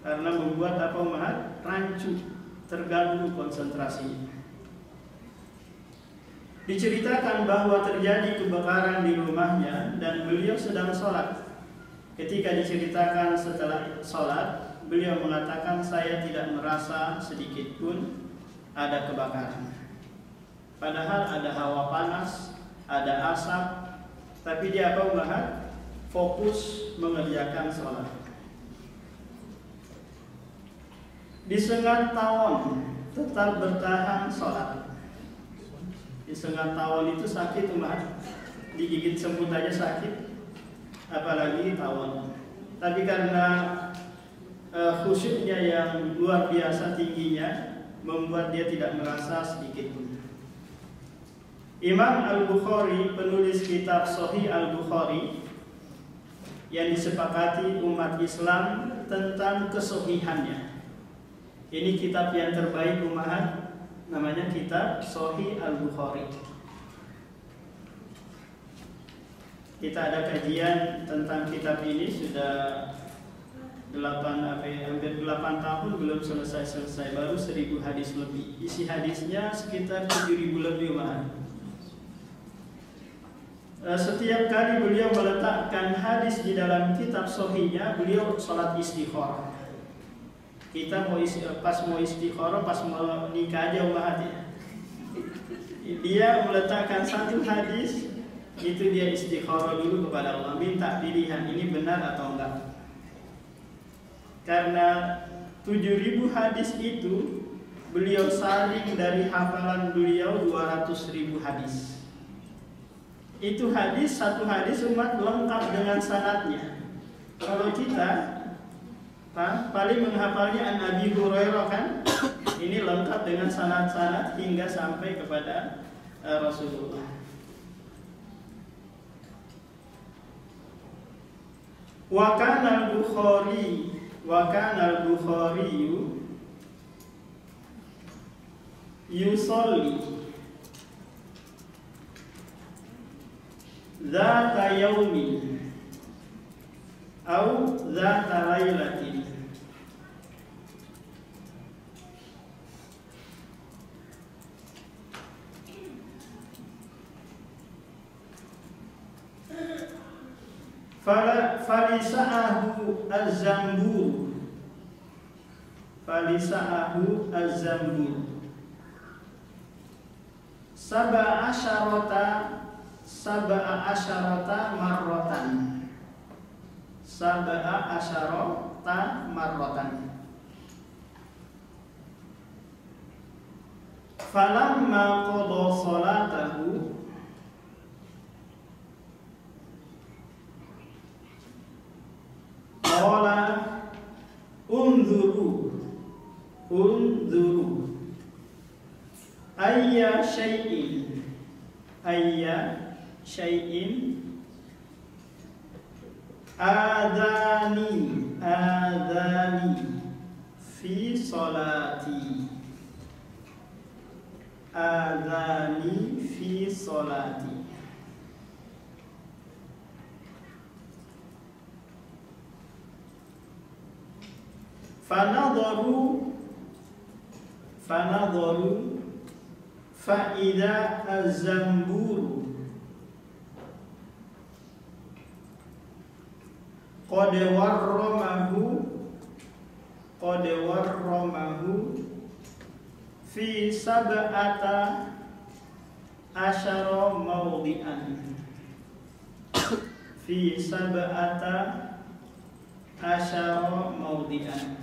Karena membuat apa umat rancu, terganggu konsentrasinya. Diceritakan bahwa terjadi kebakaran di rumahnya dan beliau sedang sholat. Ketika diceritakan setelah sholat, beliau mengatakan, saya tidak merasa sedikit pun ada kebakaran. Padahal ada hawa panas, ada asap, tapi dia apa umat? Fokus mengerjakan sholat. Di setengah tahun tetap bertahan sholat. Di setengah tahun itu sakit umat, digigit semut aja sakit, apalagi tawon. Tapi karena khusyuknya yang luar biasa tingginya, membuat dia tidak merasa sedikit pun. Imam Al-Bukhari, penulis kitab Sahih Al-Bukhari, yang disepakati umat Islam tentang kesohihannya. Ini kitab yang terbaik umat, namanya kitab Sahih Al-Bukhari. Kita ada kajian tentang kitab ini sudah hampir 8 tahun belum selesai, baru 1000 hadis lebih. Isi hadisnya sekitar 7000 lebih umat. Setiap kali beliau meletakkan hadis di dalam kitab sahihnya, beliau sholat istikharah. Kita pas mau istikharah, pas mau nikah aja umat ya. Dia meletakkan satu hadis, itu dia istikharah dulu kepada Allah, minta pilihan ini benar atau enggak. Karena 7000 hadis itu beliau saring dari hafalan beliau 200.000 hadis. Itu hadis, satu hadis umat lengkap dengan sanadnya. Kalau kita paling menghafalnya an Abi Hurairah kan, ini lengkap dengan sanad-sanad hingga sampai kepada Rasulullah. Wa kana al-Bukhari yusalli dzata yaumin au dzata lailatin falisa'ahu az-zambur sab'a asyarata marratan falamma qada salatahu syai'in. Ayya syai'in. Adani fi sholati. Adani fi sholati. Fanadharu fa'idha az-zamburu qad warramahu fi sab'ata asyara mawdi'an. Fi sab'ata asyara mawdi'an.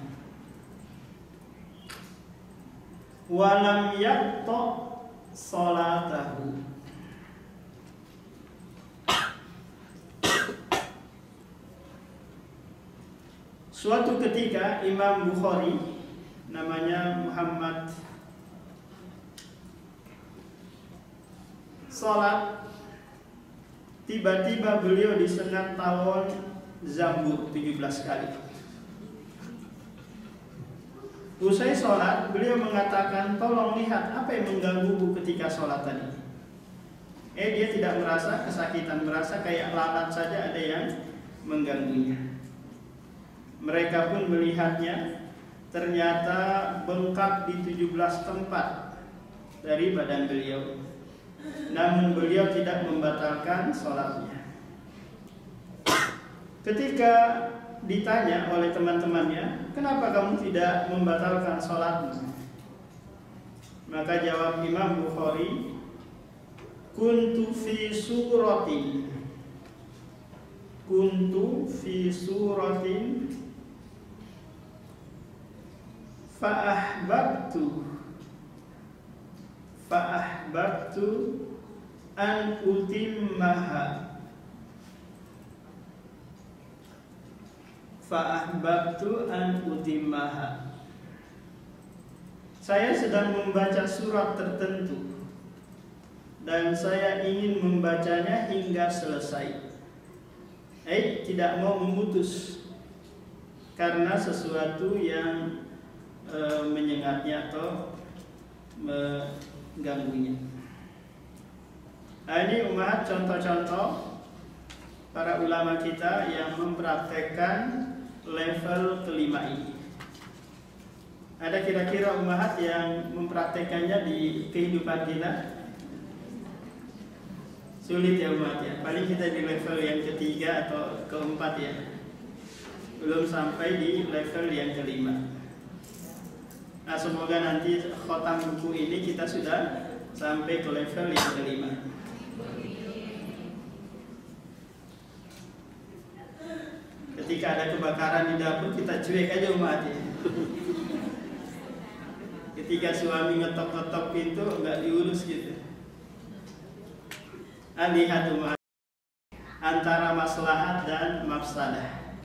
Walam yaqta salatahu. Suatu ketika Imam Bukhari, namanya Muhammad, salat, tiba-tiba beliau disengat tawon zambur 17 kali. Usai sholat, beliau mengatakan, tolong lihat apa yang mengganggu ketika sholat tadi. Dia tidak merasa kesakitan, merasa kayak lalat saja ada yang mengganggunya. Mereka pun melihatnya, ternyata bengkak di 17 tempat dari badan beliau. Namun beliau tidak membatalkan sholatnya. Ketika ditanya oleh teman-temannya, kenapa kamu tidak membatalkan sholatmu? Maka jawab Imam Bukhari, kuntu fi suratin fa'ahbabtu an utimmaha. Saya sedang membaca surat tertentu dan saya ingin membacanya hingga selesai. Tidak mau memutus karena sesuatu yang menyengatnya atau mengganggunya. Ini umat contoh-contoh para ulama kita yang mempraktekkan level kelima ini. Ada kira-kira umat yang mempraktekannya di kehidupan kita? Sulit ya umat ya. Paling kita di level yang ketiga atau keempat ya. Belum sampai di level yang kelima. Nah, semoga nanti khotam buku ini kita sudah sampai ke level yang kelima. Ketika ada kebakaran di dapur, kita cuek aja umat ya. Ketika suami ngetok-ngetok pintu, nggak diurus gitu. Lihat umat, antara maslahat dan mafsadah.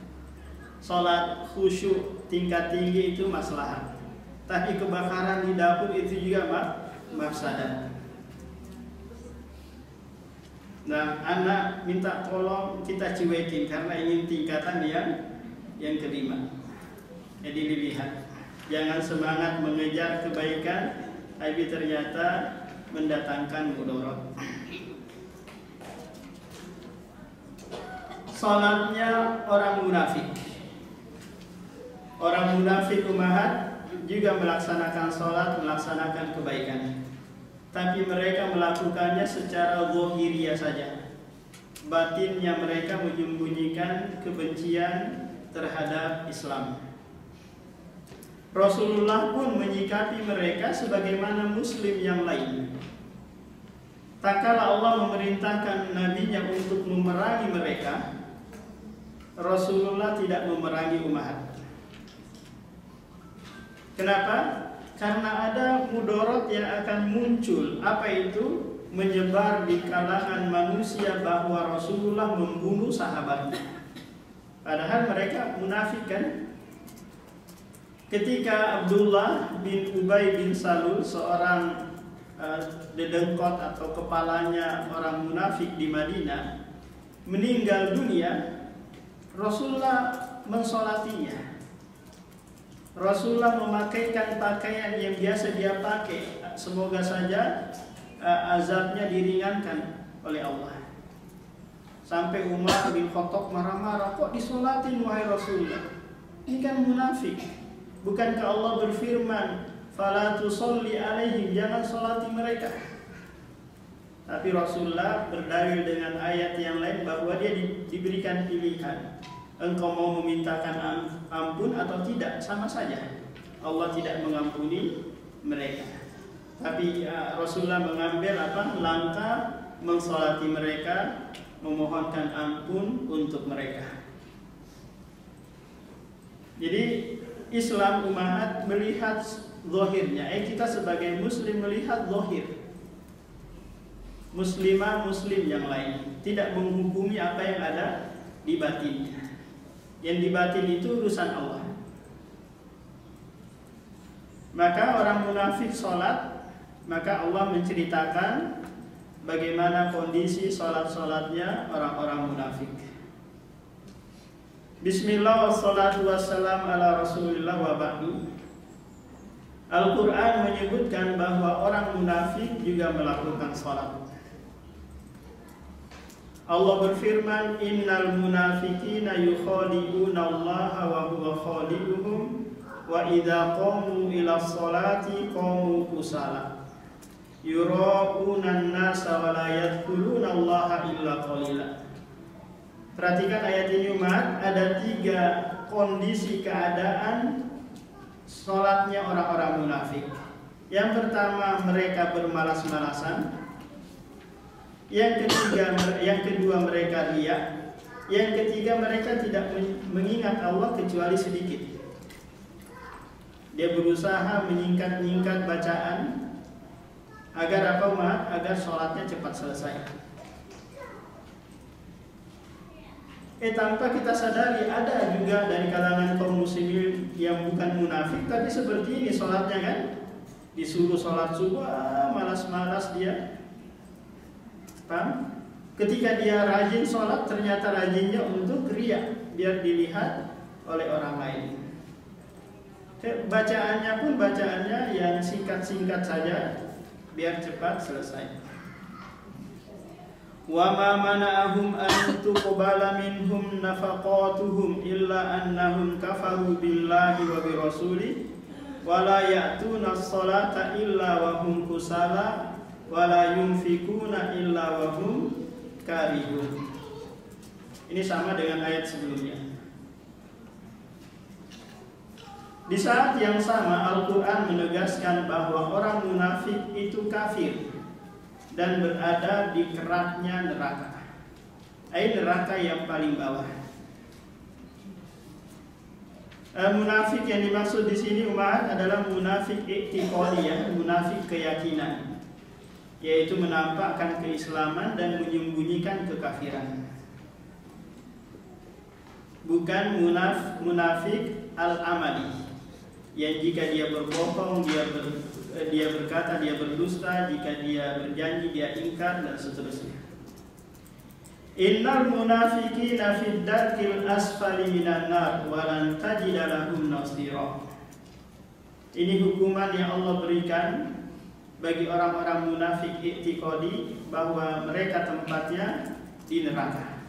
Sholat khusyuk tingkat tinggi itu maslahat, tapi kebakaran di dapur itu juga mafsadah. Nah, anak minta tolong, kita cuekin karena ingin tingkatan yang kelima. Jadi dilihat, jangan semangat mengejar kebaikan, tapi ternyata mendatangkan mudarat. Salatnya orang munafik. Orang munafik umahat juga melaksanakan salat, melaksanakan kebaikan, tapi mereka melakukannya secara zahiriyah saja. Batinnya mereka menyembunyikan kebencian terhadap Islam. Rasulullah pun menyikapi mereka sebagaimana muslim yang lain. Tak kala Allah memerintahkan nabinya untuk memerangi mereka, Rasulullah tidak memerangi umat. Kenapa? Karena ada mudarat yang akan muncul. Apa itu? Menyebar di kalangan manusia bahwa Rasulullah membunuh sahabatnya. Padahal mereka munafik kan? Ketika Abdullah bin Ubay bin Salul, seorang dedengkot atau kepalanya orang munafik di Madinah meninggal dunia, Rasulullah mensolatinya. Rasulullah memakaikan pakaian yang biasa dia pakai. Semoga saja azabnya diringankan oleh Allah. Sampai Umar bin Khattab marah-marah, kok disolatin wahai Rasulullah? Ini kan munafik. Bukankah Allah berfirman, fala tusolli alaihim, jangan solati mereka. Tapi Rasulullah berdalil dengan ayat yang lain bahwa dia diberikan pilihan. Engkau mau memintakan ampun atau tidak, sama saja. Allah tidak mengampuni mereka. Tapi Rasulullah mengambil langkah mensolati mereka, memohonkan ampun untuk mereka. Jadi Islam umat melihat zahirnya. Kita sebagai muslim melihat zahir. Muslimah muslim yang lain, tidak menghukumi apa yang ada di batinnya. Yang di batin itu urusan Allah. Maka orang munafik sholat, maka Allah menceritakan bagaimana kondisi sholat-sholatnya orang-orang munafik. Bismillah wassalatu wassalam ala rasulillah wa ba'du. Al-Quran menyebutkan bahwa orang munafik juga melakukan sholat. Allah berfirman, innal munafiqina yukhadi'una allaha wa huwa khadi'uhum wa idza qamu ila sholati qamu kusala yura'una an-nasa wa la yadhkuruna allaha illa qalila. Perhatikan ayat ini umat, ada 3 kondisi keadaan sholatnya orang-orang munafik. Yang pertama, mereka bermalas-malasan. Yang kedua mereka riya. Yang ketiga, mereka tidak mengingat Allah kecuali sedikit. Dia berusaha menyingkat-nyingkat bacaan agar apa umat? Agar sholatnya cepat selesai. Tanpa kita sadari ada juga dari kalangan kaum muslimin yang bukan munafik tapi seperti ini sholatnya kan, disuruh sholat subuh malas-malas dia. Paham? Ketika dia rajin sholat ternyata rajinnya untuk riya, biar dilihat oleh orang lain. Bacaannya pun bacaannya yang singkat-singkat saja biar cepat selesai. Wa ma mana'ahum an tuqbala minhum nafaqatuhum illa annahum kafaru billahi wa bi rasuli wa la ya'tuna as-salata illa wa hum kusala wa la yunfikuna illa wa hum karihun. Ini sama dengan ayat sebelumnya. Di saat yang sama Al-Quran menegaskan bahwa orang munafik itu kafir dan berada di keraknya neraka. Neraka yang paling bawah. Munafik yang dimaksud di sini umat adalah munafik i'tiqadi, munafik keyakinan, yaitu menampakkan keislaman dan menyembunyikan kekafiran. Bukan munafik al-amali, yang jika dia berbohong, dia berkata, dia berdusta, jika dia berjanji, dia ingkar, dan seterusnya. Innal munafiqina fid darkil asfali minan nar wa lan tajida lahum nasira. Ini hukuman yang Allah berikan bagi orang-orang munafik i'tiqadi bahwa mereka tempatnya di neraka.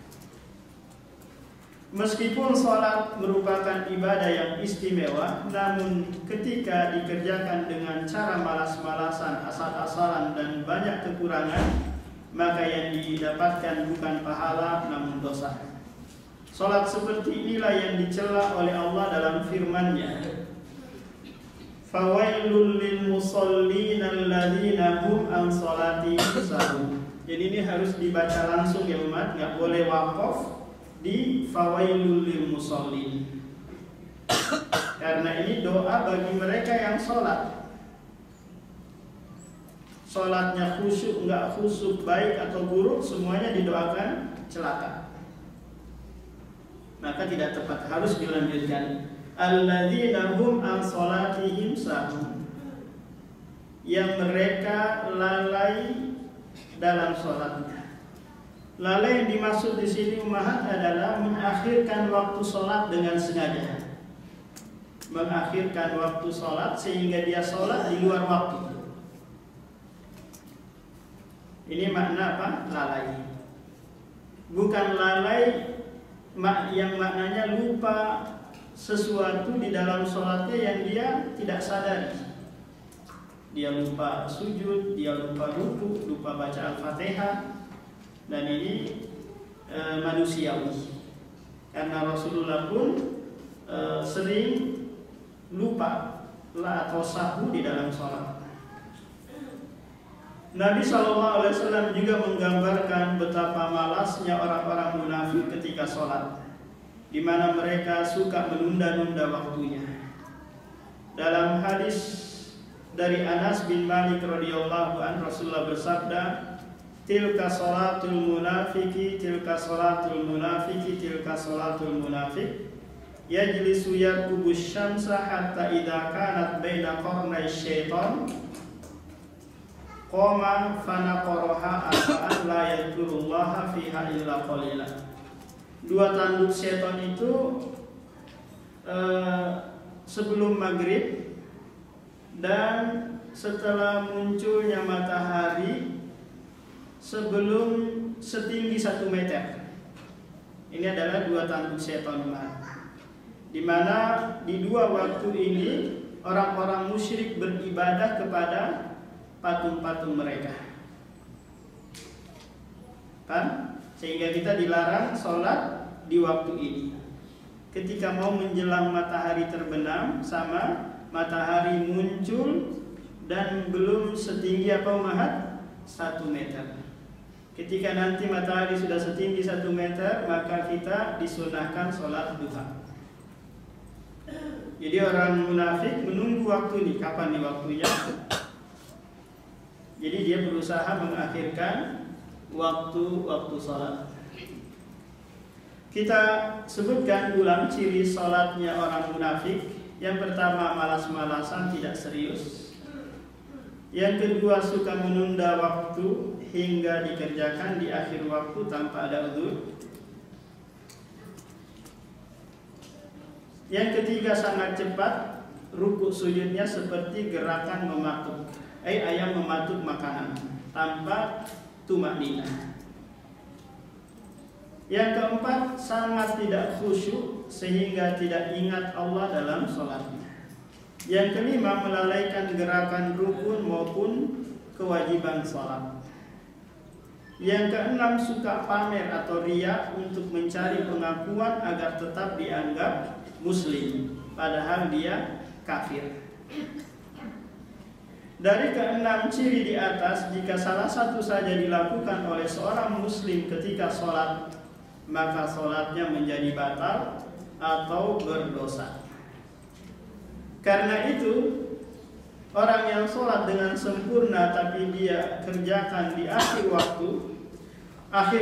Meskipun sholat merupakan ibadah yang istimewa, namun ketika dikerjakan dengan cara malas-malasan, asal-asalan dan banyak kekurangan, maka yang didapatkan bukan pahala namun dosa. Sholat seperti inilah yang dicela oleh Allah dalam firman-Nya, fawailul lil musallin alladzina hum an sholatihim sahun. Jadi ini harus dibaca langsung ya umat, nggak boleh waqaf di fawailul lil musallin. Karena ini doa bagi mereka yang sholat. Sholatnya khusyuk, enggak khusyuk, baik atau buruk, semuanya didoakan celaka. Maka tidak tepat, harus dilanjutkan. Alladzina hum an sholatihim sahun. yang mereka lalai dalam sholatnya. Lalai yang dimaksud di sini ummahat adalah mengakhirkan waktu sholat dengan sengaja. Mengakhirkan waktu sholat sehingga dia sholat di luar waktu. Ini makna apa? Lalai. Bukan lalai yang maknanya lupa sesuatu di dalam sholatnya yang dia tidak sadari. Dia lupa sujud, dia lupa ruku, lupa baca Al-Fatihah, dan ini manusiawi. Karena Rasulullah pun sering lupa atau sahwu di dalam sholat. Nabi SAW juga menggambarkan betapa malasnya orang-orang munafik ketika sholat, di mana mereka suka menunda-nunda waktunya. Dalam hadis dari Anas bin Malik radhiyallahu anhu, Rasulullah bersabda, "Tilka salatul munafiki, tilka salatul munafiki, tilka salatul munafik. Yajlisu yarqubus syamsa hatta idza kanat baina qarnay syaitan qama fanaqaraha an la yadhkurullaha fiha illa qalila." Dua tanduk setan itu sebelum maghrib dan setelah munculnya matahari sebelum setinggi 1 meter. Ini adalah dua tanduk setan, di mana di dua waktu ini orang-orang musyrik beribadah kepada patung-patung mereka. Kan? Sehingga kita dilarang sholat di waktu ini. Ketika mau menjelang matahari terbenam sama matahari muncul dan belum setinggi apa umahat 1 meter. Ketika nanti matahari sudah setinggi 1 meter, maka kita disunahkan sholat duha. Jadi orang munafik menunggu waktu ini, kapan nih waktunya? Jadi dia berusaha mengakhirkan waktu sholat. Kita sebutkan ulang ciri sholatnya orang munafik. Yang pertama, malas-malasan, tidak serius. Yang kedua, suka menunda waktu hingga dikerjakan di akhir waktu tanpa ada uzur. Yang ketiga, sangat cepat, rukuk sujudnya seperti gerakan mematuk, ayam mematuk makanan tanpa tumakninah. Yang keempat, sangat tidak khusyuk sehingga tidak ingat Allah dalam sholatnya. Yang kelima, melalaikan gerakan rukun maupun kewajiban sholat. Yang keenam, suka pamer atau riya untuk mencari pengakuan agar tetap dianggap muslim, padahal dia kafir. Dari keenam ciri di atas, jika salah satu saja dilakukan oleh seorang muslim ketika sholat, maka sholatnya menjadi batal atau berdosa. Karena itu, orang yang sholat dengan sempurna tapi dia kerjakan di akhir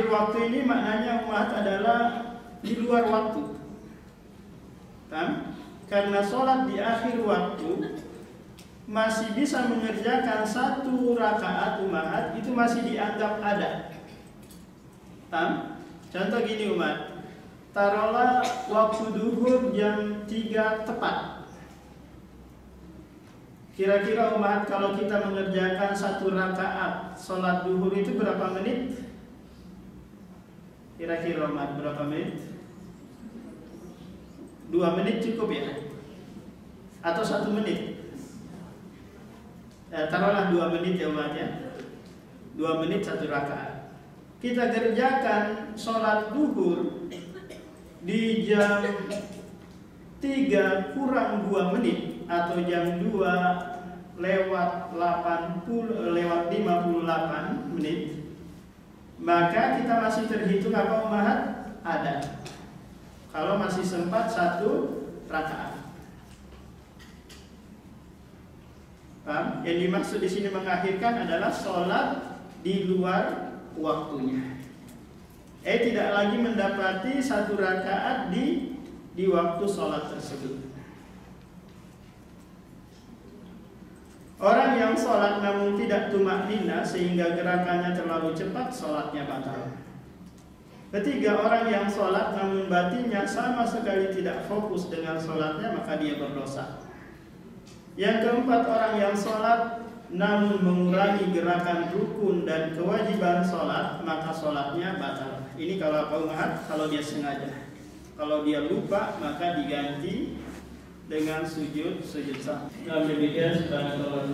waktu ini maknanya umat adalah di luar waktu. Kan? Karena sholat di akhir waktu masih bisa mengerjakan 1 rakaat umat, itu masih dianggap ada. Kan? Contoh gini umat, taruhlah waktu duhur jam 3 tepat. Kira-kira umat kalau kita mengerjakan 1 rakaat sholat duhur itu berapa menit? Kira-kira umat berapa menit? 2 menit cukup ya? Atau 1 menit? Taruhlah 2 menit ya umat ya. 2 menit 1 rakaat. Kita kerjakan sholat duhur di jam 3 kurang 2 menit atau jam 2 lewat 58 menit, maka kita masih terhitung apa umat? Ada. Kalau masih sempat 1 rakaat. Paham? Yang dimaksud di sini mengakhirkan adalah sholat di luar waktunya. Tidak lagi mendapati 1 rakaat di waktu sholat tersebut. Orang yang sholat namun tidak tumaknina sehingga gerakannya terlalu cepat, sholatnya batal. Ketiga, orang yang sholat namun batinnya sama sekali tidak fokus dengan sholatnya, maka dia berdosa. Yang keempat, orang yang sholat namun mengurangi gerakan rukun dan kewajiban sholat, maka sholatnya batal. Ini kalau kalau dia sengaja. Kalau dia lupa, maka diganti dengan sujud sahwi. Demikian subhanallah.